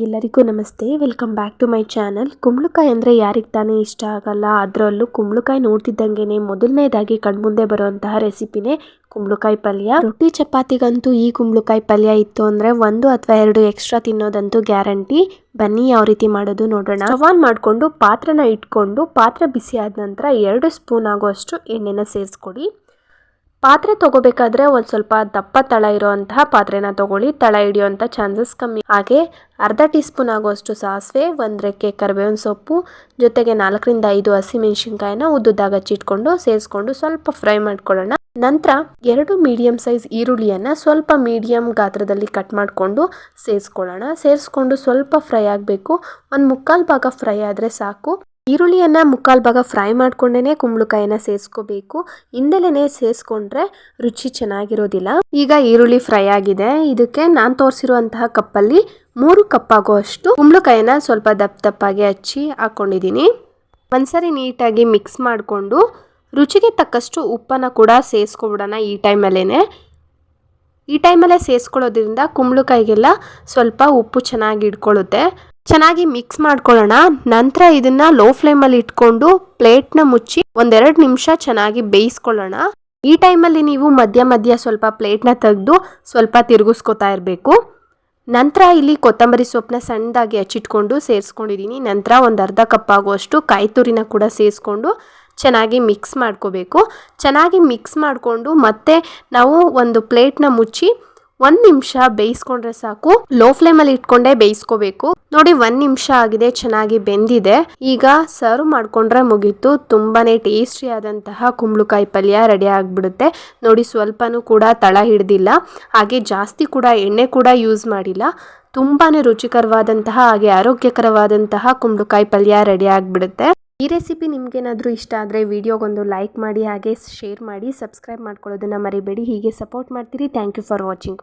ಎಲ್ಲರಿಗೂ ನಮಸ್ತೆ. Welcome back to my channel. ಕುಂಬಳಕಾಯಿ ಅಂದರೆ ಯಾರಿಗೆ ತಾನೇ ಇಷ್ಟ ಆಗಲ್ಲ. ಅದರಲ್ಲೂ ಕುಂಬಳಕಾಯಿ ನೋಡ್ತಿದ್ದಂಗೆ ಮೊದಲನೇದಾಗಿ ಕಣ್ಮುಂದೆ ಬರುವಂತಹ ರೆಸಿಪಿನೇ ಕುಂಬಳಕಾಯಿ ಪಲ್ಯ. ರೊಟ್ಟಿ ಚಪಾತಿಗಂತೂ ಈ ಕುಂಬಳಕಾಯಿ ಪಲ್ಯ ಇತ್ತು ಅಂದರೆ 1 ಅಥವಾ 2 ಎಕ್ಸ್ಟ್ರಾ ತಿನ್ನೋದಂತೂ ಗ್ಯಾರಂಟಿ. ಬನ್ನಿ ಯಾವ ರೀತಿ ಮಾಡೋದು ನೋಡೋಣ. ಸ್ಟವ್ ಆನ್ ಮಾಡಿಕೊಂಡು ಪಾತ್ರೆನ ಇಟ್ಕೊಂಡು ಪಾತ್ರೆ ಬಿಸಿ ಆದ ನಂತರ 2 ಸ್ಪೂನ್ ಆಗುವಷ್ಟು ಎಣ್ಣೆನ ಸೇರಿಸ್ಕೊಡಿ. ಪಾತ್ರೆ ತಗೋಬೇಕಾದ್ರೆ ಒಂದು ಸ್ವಲ್ಪ ದಪ್ಪ ತಳ ಇರುವಂತಹ ಪಾತ್ರೆನ ತಗೊಳ್ಳಿ. ತಳ ಹಿಡಿಯುವಂಥ ಚಾನ್ಸಸ್ ಕಮ್ಮಿ. ಹಾಗೆ ಅರ್ಧ ಟೀ ಸ್ಪೂನ್ ಆಗುವಷ್ಟು ಸಾಸಿವೆ, 1 ರೆಕ್ಕೆ ಕರಿಬೇವಿನ ಸೊಪ್ಪು, ಜೊತೆಗೆ 4 ರಿಂದ 5 ಹಸಿಮೆಣಸಿನಕಾಯಿನ ಉದ್ದುದಾಗಿ ಹಚ್ಚಿಟ್ಕೊಂಡು ಸೇರಿಸ್ಕೊಂಡು ಸ್ವಲ್ಪ ಫ್ರೈ ಮಾಡ್ಕೊಳ್ಳೋಣ. ನಂತರ 2 ಮೀಡಿಯಂ ಸೈಜ್ ಈರುಳ್ಳಿಯನ್ನು ಸ್ವಲ್ಪ ಮೀಡಿಯಂ ಗಾತ್ರದಲ್ಲಿ ಕಟ್ ಮಾಡಿಕೊಂಡು ಸೇರಿಸ್ಕೊಳ್ಳೋಣ. ಸೇರಿಸ್ಕೊಂಡು ಸ್ವಲ್ಪ ಫ್ರೈ ಆಗಬೇಕು. 1/4 ಭಾಗ ಫ್ರೈ ಆದರೆ ಸಾಕು. ಈರುಳ್ಳಿಯನ್ನು 1/4 ಭಾಗ ಫ್ರೈ ಮಾಡ್ಕೊಂಡೇ ಕುಂಬಳಕಾಯಿನ ಸೇರಿಸ್ಕೋಬೇಕು. ಹಿಂದೆಲೇ ಸೇರಿಸ್ಕೊಂಡ್ರೆ ರುಚಿ ಚೆನ್ನಾಗಿರೋದಿಲ್ಲ. ಈಗ ಈರುಳ್ಳಿ ಫ್ರೈ ಆಗಿದೆ. ಇದಕ್ಕೆ ನಾನು ತೋರಿಸಿರುವಂತಹ ಕಪ್ಪಲ್ಲಿ 3 ಕಪ್ ಆಗುವಷ್ಟು ಕುಂಬಳಕಾಯಿನ ಸ್ವಲ್ಪ ದಪ್ಪಾಗಿ ಹಚ್ಚಿ ಹಾಕ್ಕೊಂಡಿದ್ದೀನಿ. ಒಂದ್ಸರಿ ನೀಟಾಗಿ ಮಿಕ್ಸ್ ಮಾಡಿಕೊಂಡು ರುಚಿಗೆ ತಕ್ಕಷ್ಟು ಉಪ್ಪನ್ನು ಕೂಡ ಸೇರಿಸ್ಕೊಬಿಡೋಣ. ಈ ಟೈಮಲ್ಲೇ ಸೇರಿಸ್ಕೊಳ್ಳೋದ್ರಿಂದ ಕುಂಬಳಕಾಯಿಗೆಲ್ಲ ಸ್ವಲ್ಪ ಉಪ್ಪು ಚೆನ್ನಾಗಿ ಹಿಡ್ಕೊಳ್ಳುತ್ತೆ. ಚೆನ್ನಾಗಿ ಮಿಕ್ಸ್ ಮಾಡ್ಕೊಳ್ಳೋಣ. ನಂತರ ಇದನ್ನ ಲೋ ಫ್ಲೇಮಲ್ಲಿ ಇಟ್ಕೊಂಡು ಪ್ಲೇಟ್ನ ಮುಚ್ಚಿ 1-2 ನಿಮಿಷ ಚೆನ್ನಾಗಿ ಬೇಯಿಸ್ಕೊಳ್ಳೋಣ. ಈ ಟೈಮಲ್ಲಿ ನೀವು ಮಧ್ಯ ಸ್ವಲ್ಪ ಪ್ಲೇಟ್ನ ತೆಗೆದು ಸ್ವಲ್ಪ ತಿರುಗಿಸ್ಕೊತಾ ಇರಬೇಕು. ನಂತರ ಇಲ್ಲಿ ಕೊತ್ತಂಬರಿ ಸೊಪ್ಪನ್ನ ಸಣ್ಣದಾಗಿ ಹಚ್ಚಿಟ್ಕೊಂಡು ಸೇರಿಸ್ಕೊಂಡಿದ್ದೀನಿ. ನಂತರ ಒಂದು ಅರ್ಧ ಕಪ್ ಆಗುವಷ್ಟು ಕಾಯಿ ತುರಿನ ಕೂಡ ಸೇರಿಸ್ಕೊಂಡು ಚೆನ್ನಾಗಿ ಮಿಕ್ಸ್ ಮಾಡ್ಕೋಬೇಕು. ಚೆನ್ನಾಗಿ ಮಿಕ್ಸ್ ಮಾಡಿಕೊಂಡು ಮತ್ತೆ ನಾವು ಒಂದು ಪ್ಲೇಟ್ನ ಮುಚ್ಚಿ 1 ನಿಮಿಷ ಬೇಯಿಸ್ಕೊಂಡ್ರೆ ಸಾಕು. ಲೋ ಫ್ಲೇಮಲ್ಲಿ ಇಟ್ಕೊಂಡೇ ಬೇಯಿಸ್ಕೋಬೇಕು. ನೋಡಿ 1 ನಿಮಿಷ ಆಗಿದೆ, ಚೆನ್ನಾಗಿ ಬೆಂದಿದೆ. ಈಗ ಸರ್ವ್ ಮಾಡ್ಕೊಂಡ್ರೆ ಮುಗೀತು. ತುಂಬಾನೇ ಟೇಸ್ಟಿ ಆದಂತಹ ಕುಂಬಳಕಾಯಿ ಪಲ್ಯ ರೆಡಿ ಆಗಿಬಿಡುತ್ತೆ. ನೋಡಿ ಸ್ವಲ್ಪನೂ ಕೂಡ ತಳ ಹಿಡ್ದಿಲ್ಲ, ಹಾಗೆ ಜಾಸ್ತಿ ಕೂಡ ಎಣ್ಣೆ ಕೂಡ ಯೂಸ್ ಮಾಡಿಲ್ಲ. ತುಂಬಾನೇ ರುಚಿಕರವಾದಂತಹ ಹಾಗೆ ಆರೋಗ್ಯಕರವಾದಂತಹ ಕುಂಬಳಕಾಯಿ ಪಲ್ಯ ರೆಡಿ ಆಗಿಬಿಡುತ್ತೆ. ಈ ರೆಸಿಪಿ ನಿಮ್ಗೇನಾದರೂ ಇಷ್ಟ ಆದರೆ ವಿಡಿಯೋಗೊಂದು ಲೈಕ್ ಮಾಡಿ, ಹಾಗೆ ಶೇರ್ ಮಾಡಿ, ಸಬ್ಸ್ಕ್ರೈಬ್ ಮಾಡ್ಕೊಳ್ಳೋದನ್ನು ಮರಿಬೇಡಿ. ಹೀಗೆ ಸಪೋರ್ಟ್ ಮಾಡ್ತೀರಿ. Thank you for watching.